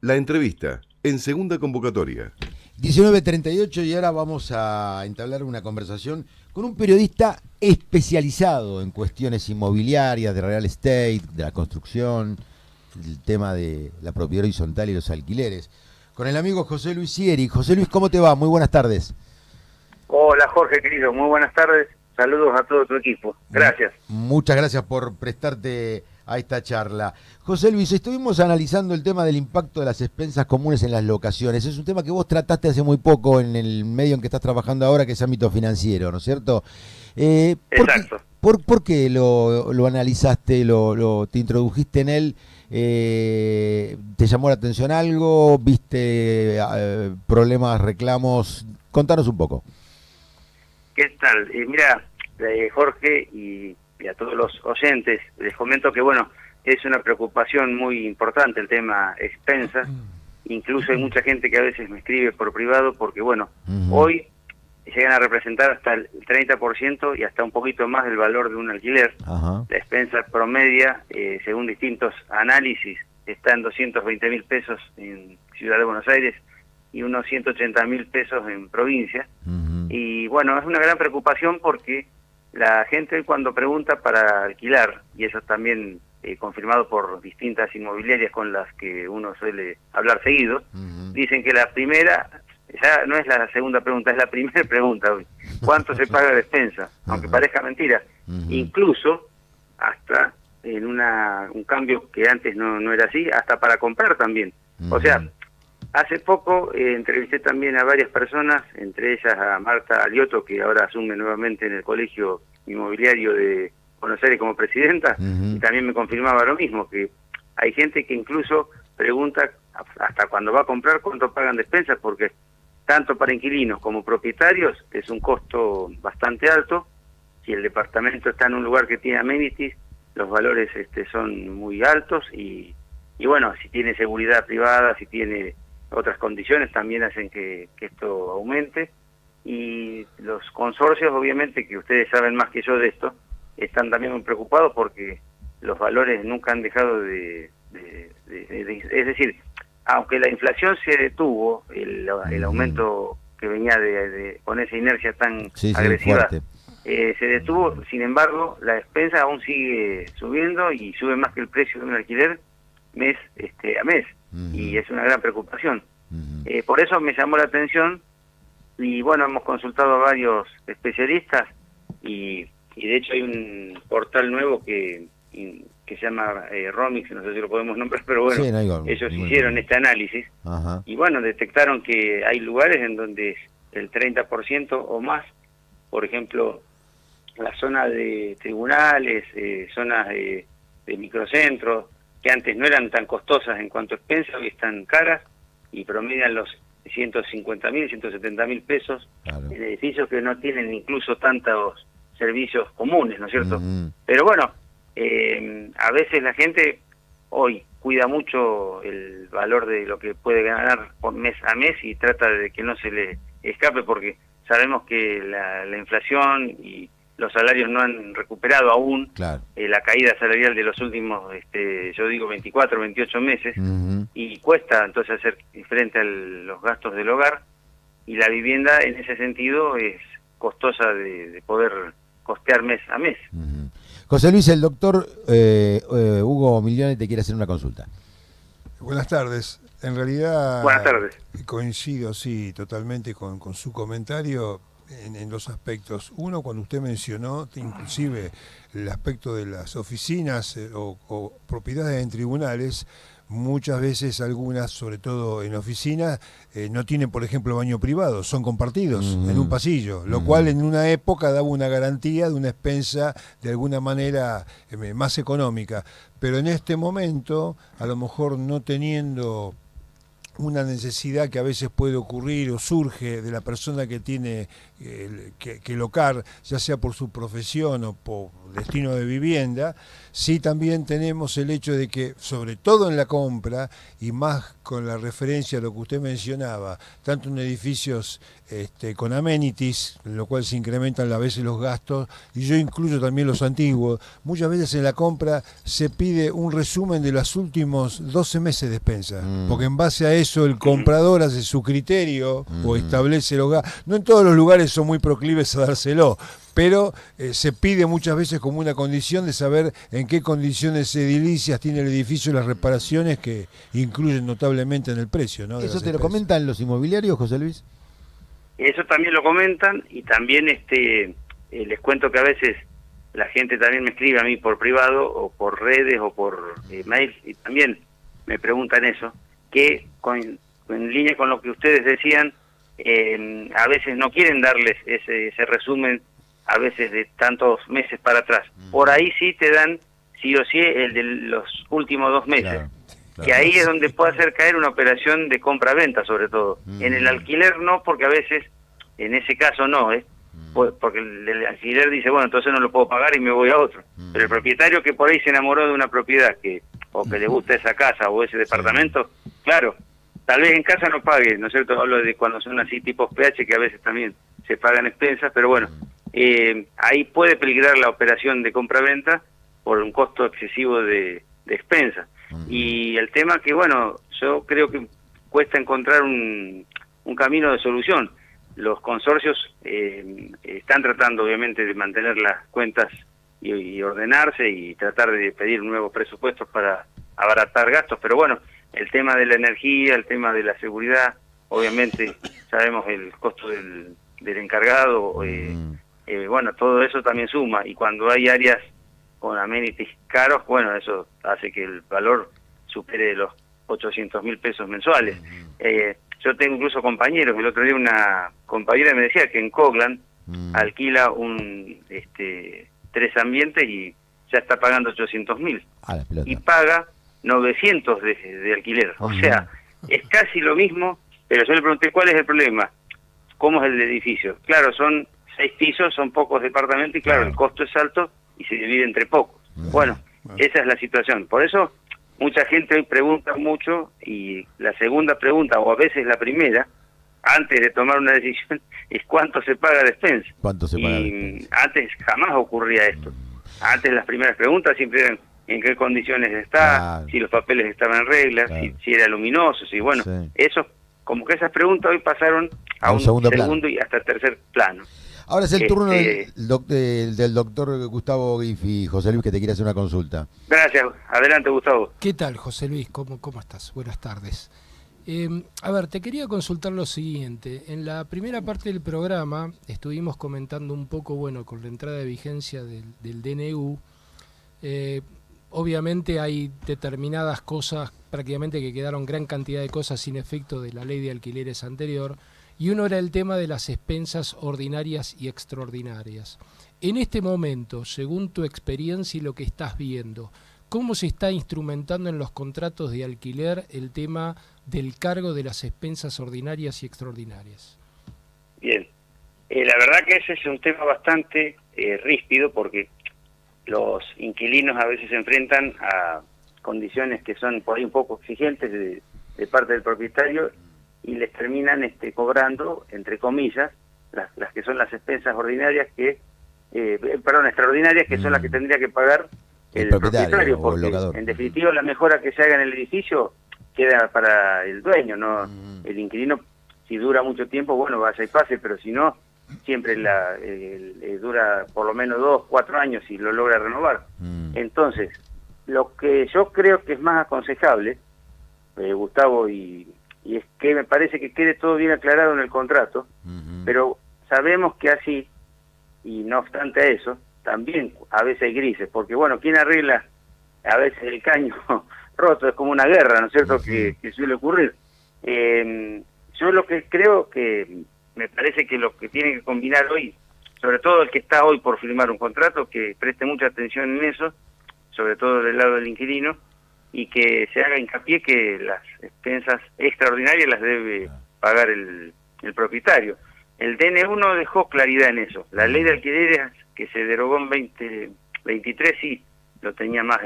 La entrevista, en segunda convocatoria. 19:38 y ahora vamos a entablar una conversación con un periodista especializado en cuestiones inmobiliarias, de real estate, de la construcción, el tema de la propiedad horizontal y los alquileres. Con el amigo José Luis Sieri. José Luis, ¿cómo te va? Muy buenas tardes. Hola Jorge, querido, muy buenas tardes. Saludos a todo tu equipo. Gracias. Muchas gracias por prestarte a esta charla. José Luis, estuvimos analizando el tema del impacto de las expensas comunes en las locaciones. Es un tema que vos trataste hace muy poco en el medio en que estás trabajando ahora, que es ámbito financiero, ¿no es cierto? Exacto. ¿Por qué lo analizaste, te introdujiste en él? ¿Te llamó la atención algo? ¿Viste problemas, reclamos? Contanos un poco. ¿Qué tal? Mira, Jorge y a todos los oyentes, les comento que, bueno, es una preocupación muy importante el tema expensas. Incluso hay mucha gente que a veces me escribe por privado porque, bueno, hoy llegan a representar hasta el 30% y hasta un poquito más del valor de un alquiler. Ajá. La expensa promedia, según distintos análisis, está en 220.000 pesos en Ciudad de Buenos Aires y unos 180.000 pesos en provincia. Y bueno, es una gran preocupación porque la gente cuando pregunta para alquilar, y eso también confirmado por distintas inmobiliarias con las que uno suele hablar seguido, dicen que la primera, ya no es la segunda pregunta, es la primera pregunta hoy. ¿Cuánto se paga de despensa? Aunque parezca mentira. Incluso hasta en un cambio que antes no era así, hasta para comprar también. O sea, hace poco entrevisté también a varias personas, entre ellas a Marta Alioto, que ahora asume nuevamente en el Colegio Inmobiliario de Buenos Aires como presidenta, y también me confirmaba lo mismo, que hay gente que incluso pregunta hasta cuando va a comprar cuánto pagan despensas, porque tanto para inquilinos como propietarios es un costo bastante alto. Si el departamento está en un lugar que tiene amenities, los valores son muy altos y bueno, si tiene seguridad privada, si tiene otras condiciones también hacen que esto aumente. Y los consorcios, obviamente, que ustedes saben más que yo de esto, están también muy preocupados porque los valores nunca han dejado es decir, aunque la inflación se detuvo, el aumento que venía con esa inercia tan agresiva, se detuvo. Sin embargo, la despensa aún sigue subiendo y sube más que el precio de un alquiler mes a mes, y es una gran preocupación. Por eso me llamó la atención y bueno, hemos consultado a varios especialistas y de hecho hay un portal nuevo que se llama Romix, no sé si lo podemos nombrar, pero bueno, sí, no ellos hicieron este análisis. Y bueno, detectaron que hay lugares en donde el 30% o más, por ejemplo, la zona de tribunales, zonas de microcentros, que antes no eran tan costosas en cuanto a expensas, hoy están caras y promedian los 150.000, 170.000 pesos, claro, en edificios que no tienen incluso tantos servicios comunes, ¿no es cierto? Pero bueno, a veces la gente hoy cuida mucho el valor de lo que puede ganar por mes a mes y trata de que no se le escape, porque sabemos que la inflación y los salarios no han recuperado aún, claro, la caída salarial de los últimos, yo digo 24, 28 meses, y cuesta entonces hacer frente a los gastos del hogar, y la vivienda en ese sentido es costosa de poder costear mes a mes. José Luis, el doctor Hugo Milione te quiere hacer una consulta. Buenas tardes. En realidad, buenas tardes. Coincido, sí, totalmente con su comentario en dos aspectos. Uno, cuando usted mencionó inclusive el aspecto de las oficinas o propiedades en tribunales, muchas veces algunas, sobre todo en oficinas, no tienen, por ejemplo, baño privado, son compartidos en un pasillo, lo cual en una época daba una garantía de una expensa de alguna manera más económica. Pero en este momento, a lo mejor no teniendo una necesidad que a veces puede ocurrir o surge de la persona que tiene que locar, ya sea por su profesión o por destino de vivienda. Sí, también tenemos el hecho de que, sobre todo en la compra, y más con la referencia a lo que usted mencionaba, tanto en edificios con amenities, en lo cual se incrementan a veces los gastos, y yo incluyo también los antiguos, muchas veces en la compra se pide un resumen de los últimos 12 meses de despensa, porque en base a eso el comprador hace su criterio o establece los gastos. No en todos los lugares son muy proclives a dárselo, pero se pide muchas veces como una condición de saber en qué condiciones edilicias tiene el edificio y las reparaciones que incluyen notablemente en el precio, ¿no? ¿Eso te lo comentan los inmobiliarios, José Luis? Eso también lo comentan, y también les cuento que a veces la gente también me escribe a mí por privado o por redes o por mail, y también me preguntan eso, que en línea con lo que ustedes decían, a veces no quieren darles ese resumen, a veces de tantos meses para atrás. Por ahí sí te dan, sí o sí, el de los últimos 2 meses. Claro. Que ahí es donde puede hacer caer una operación de compra-venta, sobre todo. En el alquiler no, porque a veces, en ese caso no, porque el alquiler dice, bueno, entonces no lo puedo pagar y me voy a otro. Pero el propietario que por ahí se enamoró de una propiedad o que le gusta esa casa o ese departamento, claro, tal vez en casa no pague, ¿no es cierto? Hablo de cuando son así tipos PH, que a veces también se pagan expensas, pero bueno, ahí puede peligrar la operación de compra-venta por un costo excesivo de expensas. Y el tema que, bueno, yo creo que cuesta encontrar un camino de solución. Los consorcios están tratando, obviamente, de mantener las cuentas y ordenarse y tratar de pedir nuevos presupuestos para abaratar gastos, pero bueno, el tema de la energía, el tema de la seguridad, obviamente sabemos el costo del encargado, bueno, todo eso también suma, y cuando hay áreas con amenities caros, bueno, eso hace que el valor supere los 800.000 pesos mensuales. Yo tengo incluso compañeros, el otro día una compañera me decía que en Coglan alquila 3 ambientes y ya está pagando 800.000 y paga 900 de alquiler. O sea, es casi lo mismo, pero yo le pregunté cuál es el problema, cómo es el edificio. Claro, son 6 pisos, son pocos departamentos y claro, el costo es alto y se divide entre pocos. Bueno, esa es la situación. Por eso mucha gente hoy pregunta mucho, y la segunda pregunta, o a veces la primera, antes de tomar una decisión, es cuánto se paga de expensa. Y antes jamás ocurría esto. Antes las primeras preguntas siempre eran en qué condiciones está, si los papeles estaban en regla, si era luminoso, si bueno, eso, como que esas preguntas hoy pasaron a un segundo y hasta tercer plano. Ahora es el turno del doctor Gustavo Griffi, José Luis, que te quiere hacer una consulta. Gracias. Adelante, Gustavo. ¿Qué tal, José Luis? ¿Cómo estás? Buenas tardes. A ver, te quería consultar lo siguiente. En la primera parte del programa estuvimos comentando un poco, bueno, con la entrada de vigencia del DNU, obviamente hay determinadas cosas, prácticamente que quedaron gran cantidad de cosas sin efecto de la ley de alquileres anterior, y uno era el tema de las expensas ordinarias y extraordinarias. En este momento, según tu experiencia y lo que estás viendo, ¿cómo se está instrumentando en los contratos de alquiler el tema del cargo de las expensas ordinarias y extraordinarias? Bien, la verdad que ese es un tema bastante ríspido, porque los inquilinos a veces se enfrentan a condiciones que son por ahí un poco exigentes de parte del propietario, y les terminan cobrando, entre comillas, las que son las expensas ordinarias extraordinarias, que son las que tendría que pagar el propietario, porque en definitiva la mejora que se haga en el edificio queda para el dueño, no el inquilino. Si dura mucho tiempo, bueno, vaya y pase, pero si no, siempre dura por lo menos 2, 4 años y lo logra renovar. Entonces, lo que yo creo que es más aconsejable, Gustavo, y es que me parece que quede todo bien aclarado en el contrato, pero sabemos que así, y no obstante a eso, también a veces hay grises, porque bueno, ¿quién arregla a veces el caño roto? Es como una guerra, ¿no es cierto?, que suele ocurrir. Yo lo que creo que me parece que lo que tiene que combinar hoy, sobre todo el que está hoy por firmar un contrato, que preste mucha atención en eso, sobre todo del lado del inquilino, y que se haga hincapié que las expensas extraordinarias las debe pagar el propietario. El DN1 dejó claridad en eso. La ley de alquileres que se derogó en 2023 sí lo tenía más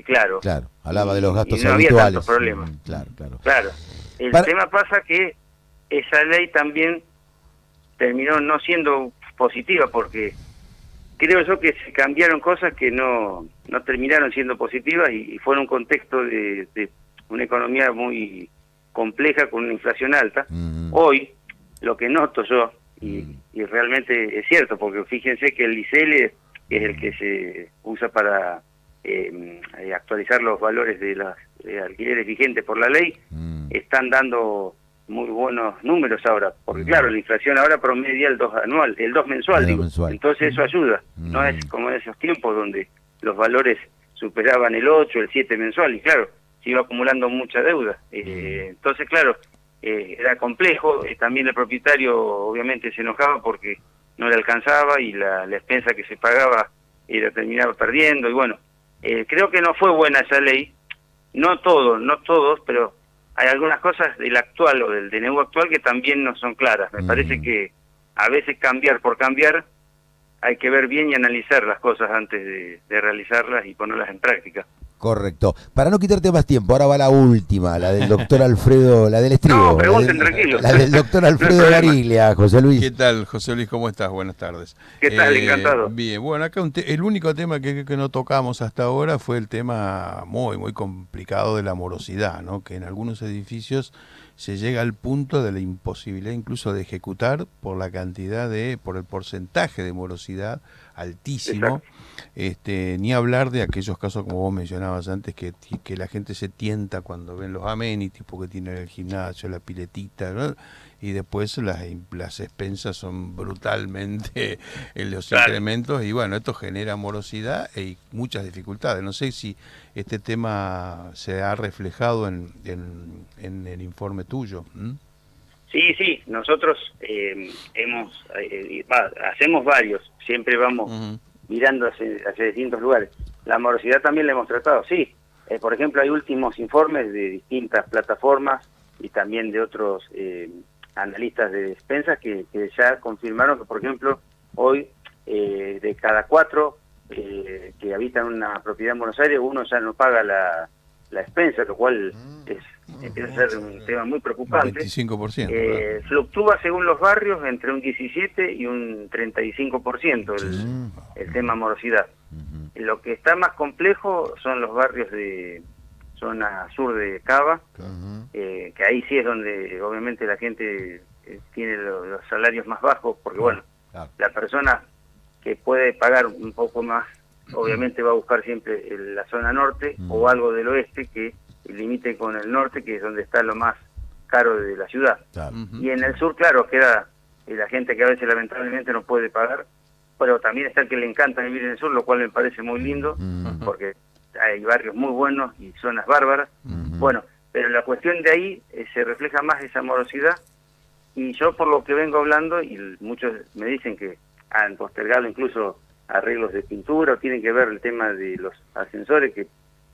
claro. Claro, hablaba de los gastos y no habituales. había tantos problemas. Claro. El tema pasa que esa ley también terminó no siendo positiva, porque creo yo que se cambiaron cosas que no terminaron siendo positivas y fue en un contexto de una economía muy compleja con una inflación alta. Hoy, lo que noto yo, y realmente es cierto, porque fíjense que el ICL es el que se usa para actualizar los valores de los alquileres vigentes por la ley, están dando muy buenos números ahora, porque claro, la inflación ahora promedia el 2 mensual, entonces eso ayuda, no es como en esos tiempos donde los valores superaban el 8, el 7 mensual, y claro, se iba acumulando mucha deuda, entonces claro, era complejo, también el propietario obviamente se enojaba porque no le alcanzaba y la expensa que se pagaba terminaba perdiendo, y bueno, creo que no fue buena esa ley, no todos, pero hay algunas cosas del actual o del DNU actual que también no son claras. Me parece que a veces cambiar por cambiar hay que ver bien y analizar las cosas antes de realizarlas y ponerlas en práctica. Correcto. Para no quitarte más tiempo, ahora va la última, la del doctor Alfredo, la del estribo. No, pregunten tranquilo. La del doctor Alfredo Gariglia, José Luis. ¿Qué tal, José Luis? ¿Cómo estás? Buenas tardes. ¿Qué tal? Encantado. Bien, bueno, acá el único tema que no tocamos hasta ahora fue el tema muy complicado de la morosidad, ¿no? Que en algunos edificios se llega al punto de la imposibilidad incluso de ejecutar por el porcentaje de morosidad altísimo. Ni hablar de aquellos casos como vos mencionabas antes que la gente se tienta cuando ven los amenities porque tienen el gimnasio, la piletita, ¿no? Y después las expensas son brutalmente los incrementos, y bueno, esto genera morosidad y muchas dificultades. No sé si este tema se ha reflejado en el informe tuyo. Sí, nosotros hacemos varios, siempre vamos mirando hacia distintos lugares. La morosidad también la hemos tratado, sí. Por ejemplo, hay últimos informes de distintas plataformas y también de otros analistas de despensas que ya confirmaron que, por ejemplo, hoy de cada 4 que habitan una propiedad en Buenos Aires, uno ya no paga la expensa, lo cual empieza a ser un tema muy preocupante. 25%. Fluctúa según los barrios entre un 17 y un 35% el tema morosidad. Lo que está más complejo son los barrios de zona sur de Cava, que ahí sí es donde obviamente la gente tiene los salarios más bajos, porque bueno, la persona que puede pagar un poco más obviamente va a buscar siempre la zona norte o algo del oeste que limite con el norte, que es donde está lo más caro de la ciudad. Y en el sur, claro, queda la gente que a veces lamentablemente no puede pagar, pero también está el que le encanta vivir en el sur, lo cual me parece muy lindo, porque hay barrios muy buenos y zonas bárbaras. Bueno, pero la cuestión de ahí se refleja más esa morosidad, y yo por lo que vengo hablando, y muchos me dicen que han postergado incluso arreglos de pintura, o tienen que ver el tema de los ascensores, que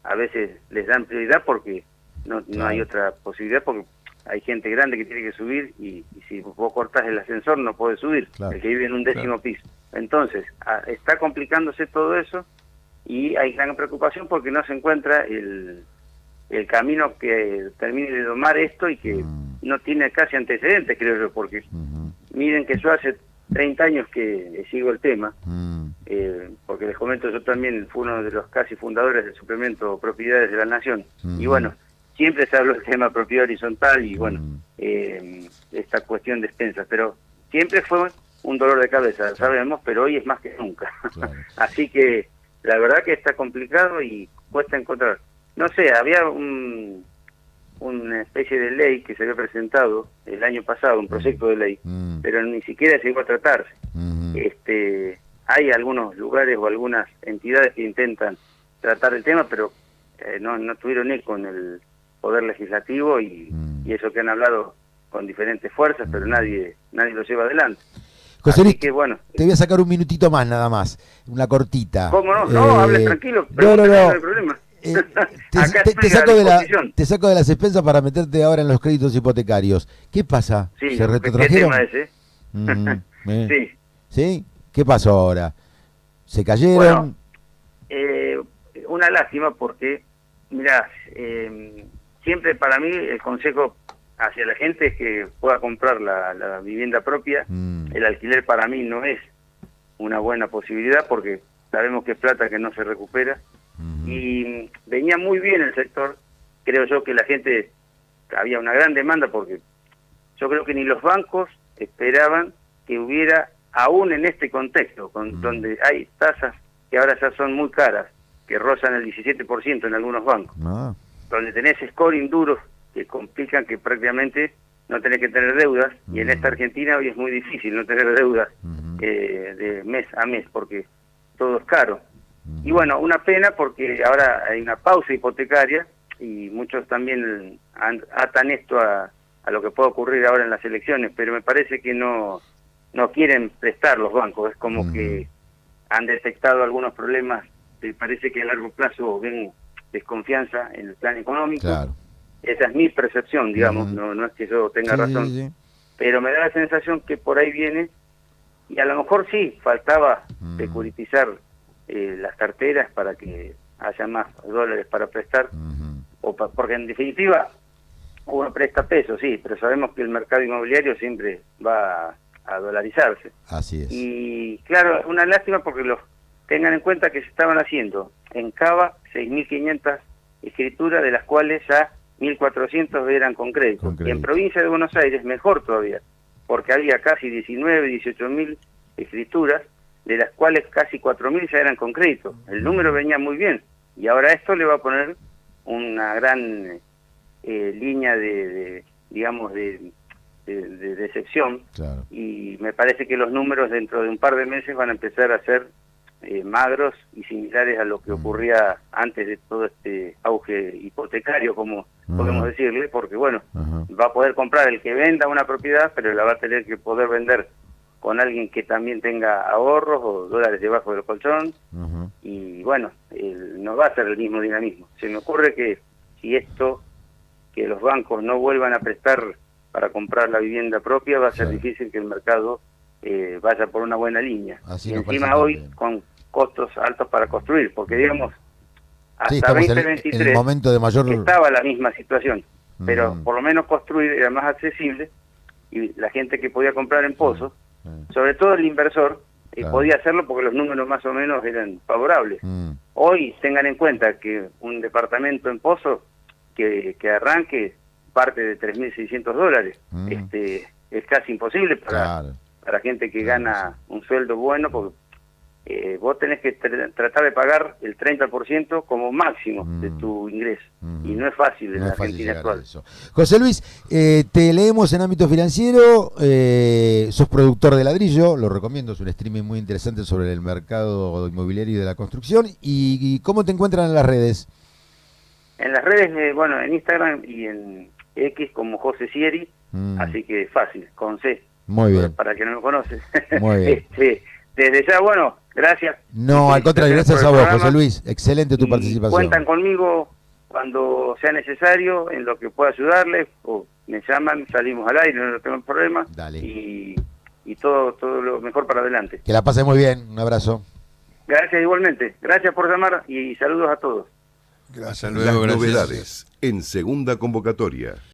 a veces les dan prioridad porque no hay otra posibilidad, porque hay gente grande que tiene que subir, y si vos cortás el ascensor no podés subir, el que vive en un 10º piso. Entonces, está complicándose todo eso, y hay gran preocupación porque no se encuentra el camino que termine de domar esto, y que no tiene casi antecedentes, creo yo, porque miren que yo hace 30 años que sigo el tema, porque les comento, yo también fui uno de los casi fundadores del suplemento Propiedades de la Nación, y bueno, siempre se habló del tema propiedad horizontal y bueno, esta cuestión de expensas, pero siempre fue un dolor de cabeza, sabemos, pero hoy es más que nunca. Así que la verdad que está complicado y cuesta encontrar. No sé, había una especie de ley que se había presentado el año pasado, un proyecto de ley, pero ni siquiera llegó a tratarse. Hay algunos lugares o algunas entidades que intentan tratar el tema, pero no tuvieron eco en el Poder Legislativo, y eso que han hablado con diferentes fuerzas, pero nadie lo lleva adelante. José Luis, que, bueno, te voy a sacar un minutito más nada más, una cortita. ¿Cómo no? No, hable tranquilo, no. no hay problema. Acá estoy a disposición. te saco de las expensas para meterte ahora en los créditos hipotecarios. ¿Qué pasa? Sí, ¿Se ¿qué retrotrajeron? tema ese? Sí. ¿Sí? ¿Qué pasó ahora? ¿Se cayeron? Bueno, una lástima porque, mirá, siempre para mí el consejo hacia la gente es que pueda comprar la vivienda propia. El alquiler para mí no es una buena posibilidad porque sabemos que es plata que no se recupera. Y venía muy bien el sector. Creo yo que la gente, había una gran demanda porque yo creo que ni los bancos esperaban que hubiera, aún en este contexto, donde hay tasas que ahora ya son muy caras, que rozan el 17% en algunos bancos, donde tenés scoring duros que complican que prácticamente no tenés que tener deudas, y en esta Argentina hoy es muy difícil no tener deudas de mes a mes, porque todo es caro. Y bueno, una pena porque ahora hay una pausa hipotecaria, y muchos también atan esto a lo que puede ocurrir ahora en las elecciones, pero me parece que no quieren prestar los bancos, es como que han detectado algunos problemas, me parece que a largo plazo ven desconfianza en el plan económico. Claro. Esa es mi percepción, digamos, no es que yo tenga razón, sí. Pero me da la sensación que por ahí viene, y a lo mejor sí, faltaba securitizar las carteras para que haya más dólares para prestar, porque en definitiva uno presta pesos, sí, pero sabemos que el mercado inmobiliario siempre va a dolarizarse. Así es. Y claro, una lástima porque tengan en cuenta que se estaban haciendo en Cava 6.500 escrituras, de las cuales ya 1.400 eran con crédito. Y en provincia de Buenos Aires mejor todavía, porque había casi 18.000 escrituras, de las cuales casi 4.000 ya eran con crédito. El número venía muy bien, y ahora esto le va a poner una gran línea de decepción. Claro. Y me parece que los números dentro de un par de meses van a empezar a ser magros y similares a lo que ocurría antes de todo este auge hipotecario, como podemos decirle, porque bueno, va a poder comprar el que venda una propiedad, pero la va a tener que poder vender con alguien que también tenga ahorros o dólares debajo del colchón, y bueno, no va a ser el mismo dinamismo. Se me ocurre que si que los bancos no vuelvan a prestar para comprar la vivienda propia, va a ser difícil que el mercado vaya por una buena línea. Así y encima hoy también, con costos altos para construir, porque digamos, hasta 2023 en el momento de mayor... estaba la misma situación, pero por lo menos construir era más accesible, y la gente que podía comprar en pozos, sobre todo el inversor, podía hacerlo porque los números más o menos eran favorables. Hoy tengan en cuenta que un departamento en pozo que arranque parte de $3.600, es casi imposible para gente que gana un sueldo bueno, porque vos tenés que tratar de pagar el 30% como máximo de tu ingreso, y no es fácil en la Argentina actual. José Luis, te leemos en ámbito financiero, sos productor de Ladrillo, lo recomiendo, es un streaming muy interesante sobre el mercado inmobiliario y de la construcción. ¿Y cómo te encuentran en las redes? En las redes, bueno, en Instagram y en X como José Sieri, así que fácil, con C. Muy bien. Para que no me conoces. Muy bien. Desde ya, bueno, gracias. No, al contrario, gracias a vos, José Luis. Excelente tu participación. Cuentan conmigo cuando sea necesario, en lo que pueda ayudarles, o me llaman, salimos al aire, no tengo problema. Dale. Y todo lo mejor para adelante. Que la pases muy bien, un abrazo. Gracias igualmente. Gracias por llamar y saludos a todos. Gracias. Las novedades en segunda convocatoria.